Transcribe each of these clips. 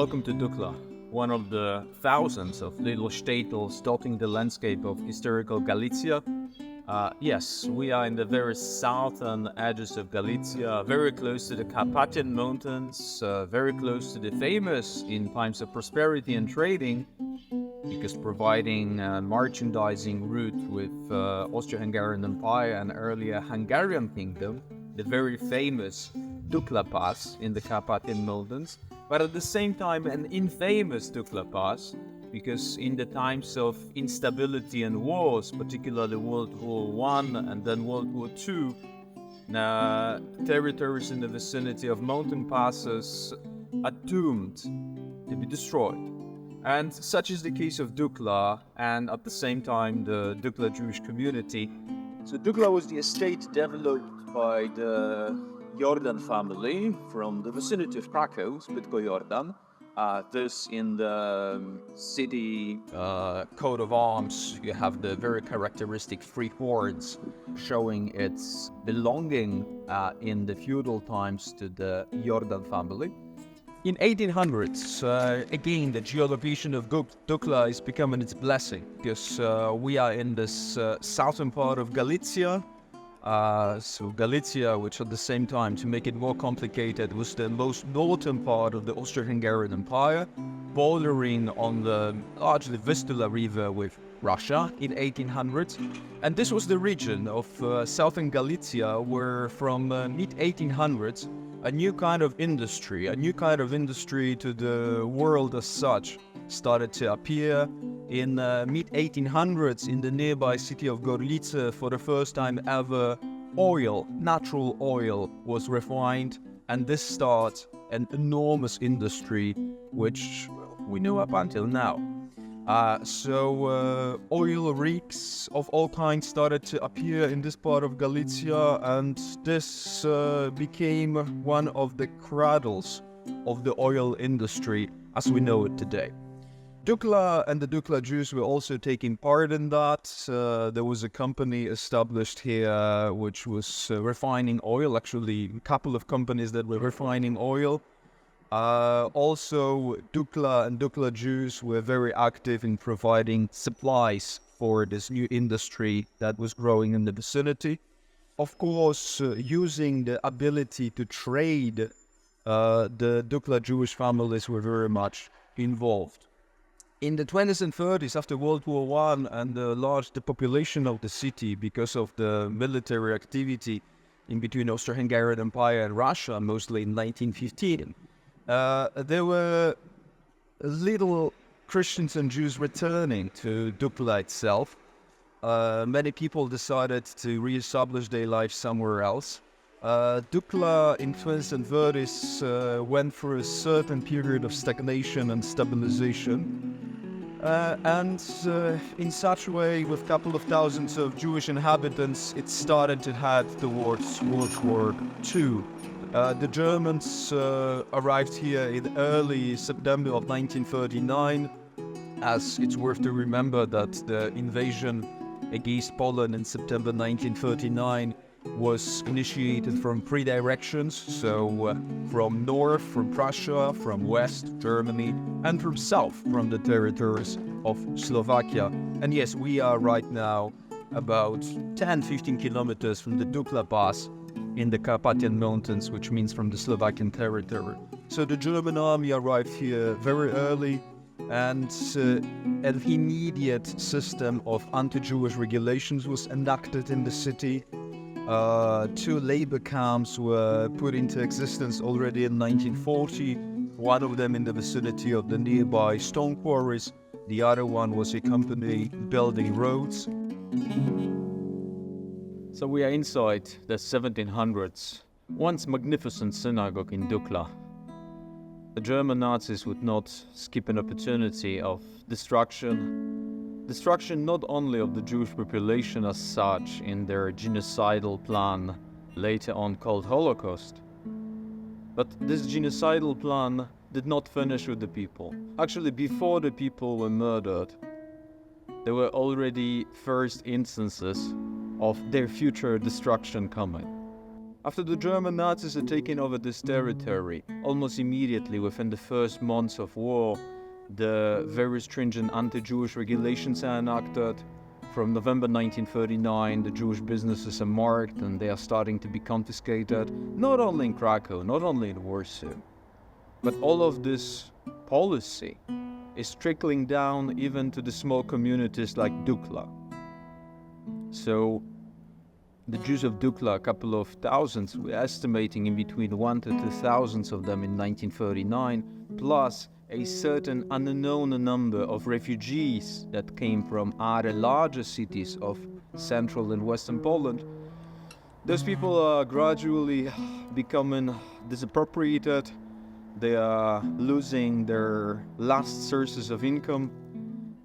Welcome to Dukla, one of the thousands of little shtetls dotting the landscape of historical Galicia. Yes, we are in the very southern edges of Galicia, very close to the Carpathian Mountains, very close to the famous in times of prosperity and trading, because providing merchandising route with Austro-Hungarian Empire and earlier Hungarian Kingdom, the very famous Dukla Pass in the Carpathian Mountains, but at the same time an infamous Dukla Pass, because in the times of instability and wars, particularly World War I and then World War II, territories in the vicinity of mountain passes are doomed to be destroyed. And such is the case of Dukla and at the same time the Dukla Jewish community. So Dukla was the estate developed by the Jordan family from the vicinity of Krakow, Zbytko Jordan. This in the city coat of arms, you have the very characteristic three horns showing its belonging in the feudal times to the Jordan family. In 1800s, again, the geolocation of Dukla is becoming its blessing, because we are in this southern part of Galicia. So Galicia, which at the same time, to make it more complicated, was the most northern part of the Austro-Hungarian Empire, bordering on the largely Vistula River with Russia in 1800s. And this was the region of southern Galicia where from mid-1800s, a new kind of industry to the world as such, started to appear. In mid-1800s, in the nearby city of Gorlice, for the first time ever, natural oil was refined, and this starts an enormous industry, which we know up until now. Oil rigs of all kinds started to appear in this part of Galicia, and this became one of the cradles of the oil industry as we know it today. Dukla and the Dukla Jews were also taking part in that. There was a company established here which was refining oil, actually a couple of companies that were refining oil. Also, Dukla and Dukla Jews were very active in providing supplies for this new industry that was growing in the vicinity. Of course, using the ability to trade, the Dukla Jewish families were very much involved. In the 20s and 30s, after World War I and the population of the city because of the military activity in between Austro-Hungarian Empire and Russia, mostly in 1915, there were little Christians and Jews returning to Dukla itself. Many people decided to re-establish their life somewhere else. Dukla in 20s and 30s went through a certain period of stagnation and stabilization. In such a way, with a couple of thousands of Jewish inhabitants, it started to head towards World War II. The Germans arrived here in early September of 1939, as it's worth to remember that the invasion against Poland in September 1939 was initiated from three directions, so from north, from Prussia, from west, Germany, and from south, from the territories of Slovakia. And yes, we are right now about 10-15 kilometers from the Dukla Pass in the Carpathian Mountains, which means from the Slovakian territory. So the German army arrived here very early, and an immediate system of anti-Jewish regulations was enacted in the city. Two labor camps were put into existence already in 1940, one of them in the vicinity of the nearby stone quarries, the other one was a company building roads. So we are inside the 1700s, once magnificent synagogue in Dukla. The German Nazis would not skip an opportunity of destruction not only of the Jewish population as such in their genocidal plan, later on called Holocaust, but this genocidal plan did not finish with the people. Actually, before the people were murdered, there were already first instances of their future destruction coming. After the German Nazis had taken over this territory, almost immediately within the first months of war, the very stringent anti-Jewish regulations are enacted. From November 1939, the Jewish businesses are marked and they are starting to be confiscated, not only in Krakow, not only in Warsaw, but all of this policy is trickling down even to the small communities like Dukla. So the Jews of Dukla, a couple of thousands, we're estimating in between 1 to 2,000 of them in 1939, plus a certain unknown number of refugees that came from other larger cities of central and western Poland. Those people are gradually becoming disappropriated. They are losing their last sources of income.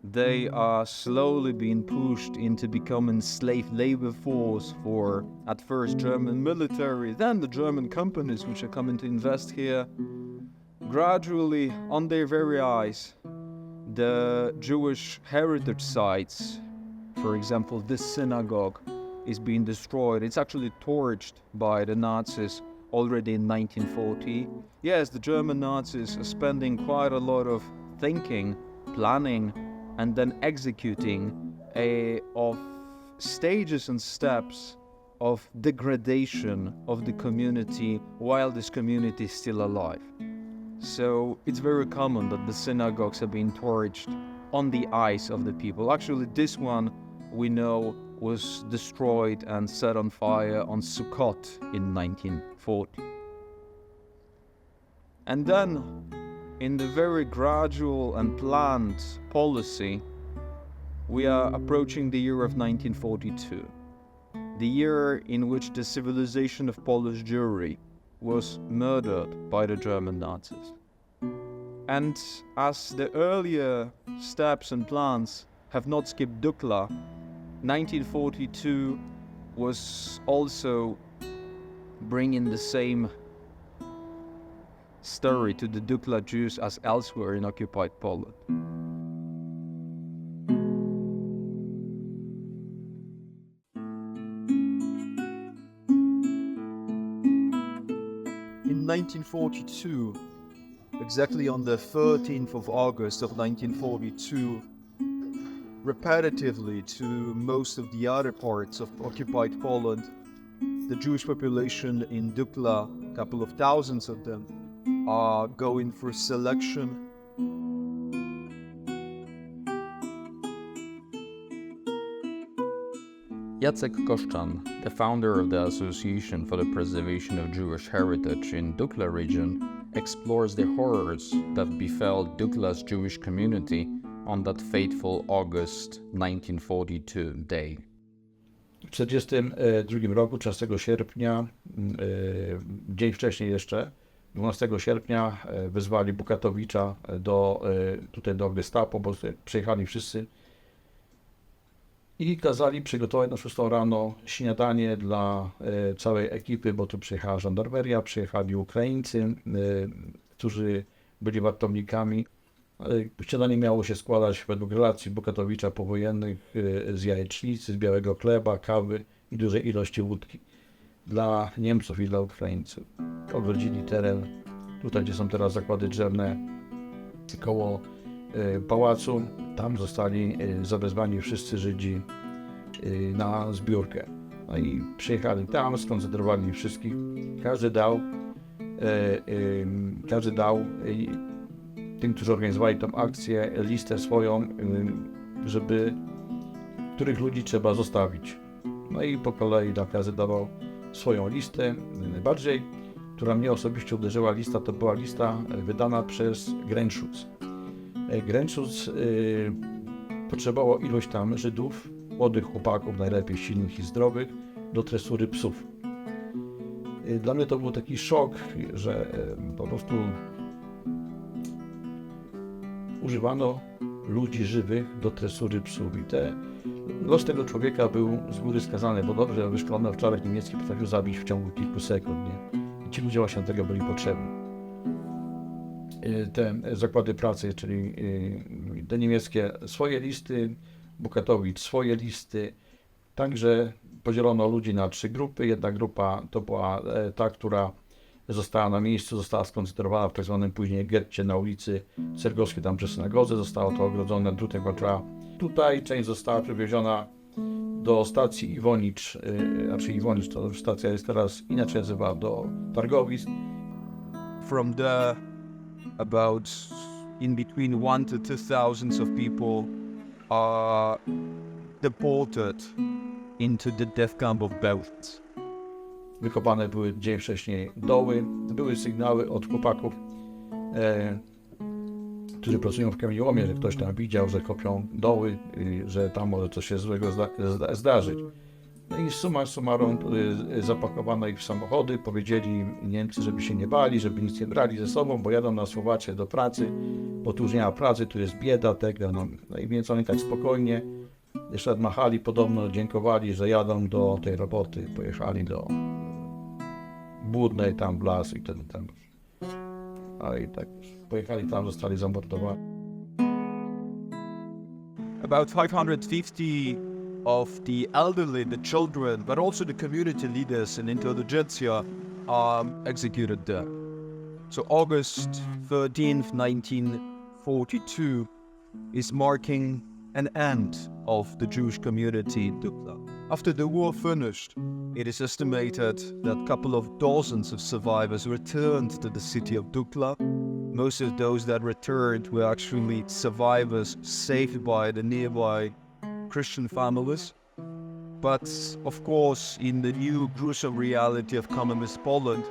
They are slowly being pushed into becoming slave labor force for, at first, German military, then the German companies which are coming to invest here. Gradually, on their very eyes, the Jewish heritage sites, for example, this synagogue, is being destroyed. It's actually torched by the Nazis already in 1940. Yes, the German Nazis are spending quite a lot of thinking, planning, and then executing of stages and steps of degradation of the community while this community is still alive. So it's very common that the synagogues are being torched on the eyes of the people. Actually, this one we know was destroyed and set on fire on Sukkot in 1940. And then, in the very gradual and planned policy, we are approaching the year of 1942, the year in which the civilization of Polish Jewry was murdered by the German Nazis. And as the earlier steps and plans have not skipped Dukla, 1942 was also bringing the same story to the Dukla Jews as elsewhere in occupied Poland. In 1942, exactly on the 13th of August of 1942, repetitively to most of the other parts of occupied Poland, the Jewish population in Dukla, a couple of thousands of them, are going through selection. Jacek Koszczan, the founder of the Association for the Preservation of Jewish Heritage in Dukla region, explores the horrors that befell Dukla's Jewish community on that fateful August 1942 day. W 1942 roku, 13 sierpnia, dzień wcześniej jeszcze, 12 sierpnia wezwali Bukatowicza tutaj do Gestapo, bo przyjechali wszyscy i kazali przygotować na 6 rano śniadanie dla całej ekipy, bo tu przyjechała żandarmeria, przyjechali Ukraińcy, którzy byli wartownikami. Śniadanie miało się składać według relacji Bukatowicza powojennych z jajecznicy, z białego chleba, kawy i dużej ilości wódki dla Niemców i dla Ukraińców. Ogrodzili teren, tutaj gdzie są teraz zakłady drzewne, koło pałacu. Tam zostali zawezwani wszyscy Żydzi na zbiórkę. No i przyjechali tam, skoncentrowali wszystkich. Każdy dał tym, którzy organizowali tą akcję, listę swoją, żeby których ludzi trzeba zostawić. No i po kolei każdy dawał swoją listę. Najbardziej, która mnie osobiście uderzyła lista, to była lista wydana przez Grenzschutz. Grenzschutz potrzebował ilość tam Żydów, młodych chłopaków, najlepiej silnych i zdrowych, do tresury psów. Dla mnie to był taki szok, że po prostu używano ludzi żywych do tresury psów. I los tego człowieka był z góry skazany, bo dobrze wyszkolony owczarek niemiecki potrafił zabić w ciągu kilku sekund. Nie? I ci ludzie właśnie do tego byli potrzebni. Te zakłady pracy, czyli te niemieckie swoje listy, Bukatowicz swoje listy, także podzielono ludzi na 3 grupy. Jedna grupa to była ta, która została na miejscu, została skoncentrowana w tak zwanym później getcie na ulicy Cergowskiej, tam przy synagodze. Zostało to ogrodzone drutem walcza. Tutaj część została przewieziona do stacji Iwonicz, znaczy Iwonicz, to stacja jest teraz inaczej nazywa, do targowisk. From there, about in between 1,000 to 2,000 of people are deported into the death camp of Bolechów. Wykopane były dzień wcześniej doły. Były sygnały od chłopaków, którzy pracują w kamieniołomie, że ktoś tam widział, że kopią doły, że tam może coś się złego zdarzyć. No i summa summarum zapakowano ich w samochody, powiedzieli im Niemcy, żeby się nie bali, żeby nic nie brali ze sobą, bo jadą na Słowację do pracy, bo tu już nie ma pracy, tu jest bieda, tego. No i więc oni tak spokojnie jeszcze odmachali, podobno dziękowali, że jadą do tej roboty, pojechali do Budnej, tam w las i wtedy tam. A i tak pojechali tam, zostali zamordowani. About 550 of the elderly, the children, but also the community leaders and intelligentsia are executed there. So August 13th, 1942 is marking an end of the Jewish community in Dukla. After the war finished, it is estimated that a couple of dozens of survivors returned to the city of Dukla. Most of those that returned were actually survivors saved by the nearby Christian families. But of course, in the new gruesome reality of communist Poland,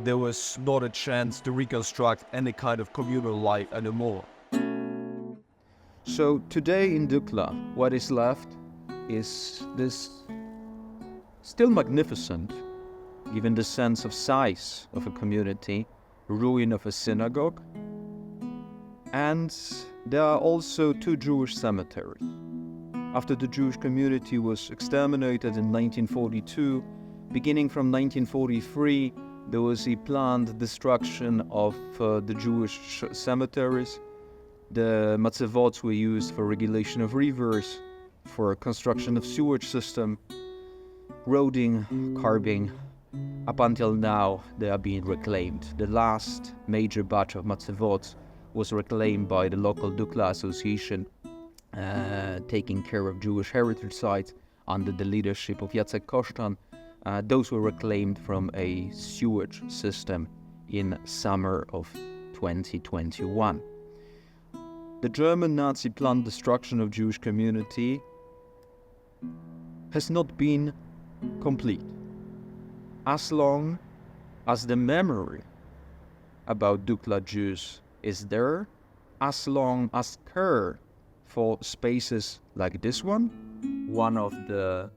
there was not a chance to reconstruct any kind of communal life anymore. So today in Dukla, what is left is this still magnificent, given the sense of size of a community, ruin of a synagogue, and there are also 2 Jewish cemeteries. After the Jewish community was exterminated in 1942, beginning from 1943, there was a planned destruction of the Jewish cemeteries. The matzevots were used for regulation of rivers, for construction of sewage system, roading, carving. Up until now, they are being reclaimed. The last major batch of matzevots was reclaimed by the local Dukla association, taking care of Jewish heritage sites under the leadership of Jacek Koszczan. Those were reclaimed from a sewage system in summer of 2021. The German Nazi planned destruction of Jewish community has not been complete. As long as the memory about Dukla Jews is there, as long as care for spaces like this one of the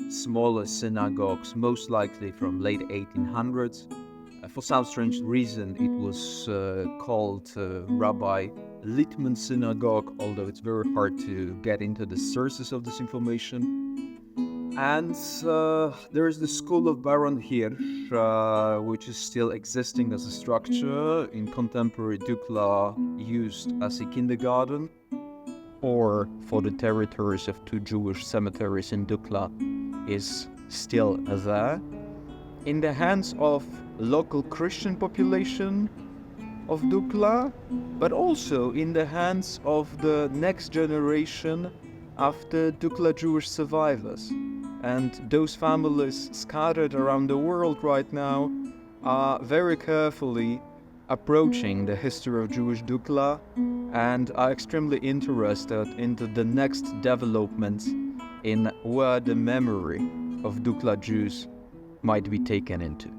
smallest synagogues, most likely from late 1800s. For some strange reason, it was called Rabbi Littman Synagogue, although it's very hard to get into the sources of this information. And there is the school of Baron Hirsch, which is still existing as a structure in contemporary Dukla, used as a kindergarten, or for the territories of 2 Jewish cemeteries in Dukla, is still there. In the hands of local Christian population of Dukla, but also in the hands of the next generation after Dukla Jewish survivors. And those families scattered around the world right now are very carefully approaching the history of Jewish Dukla and are extremely interested into the next developments in where the memory of Dukla Jews might be taken into.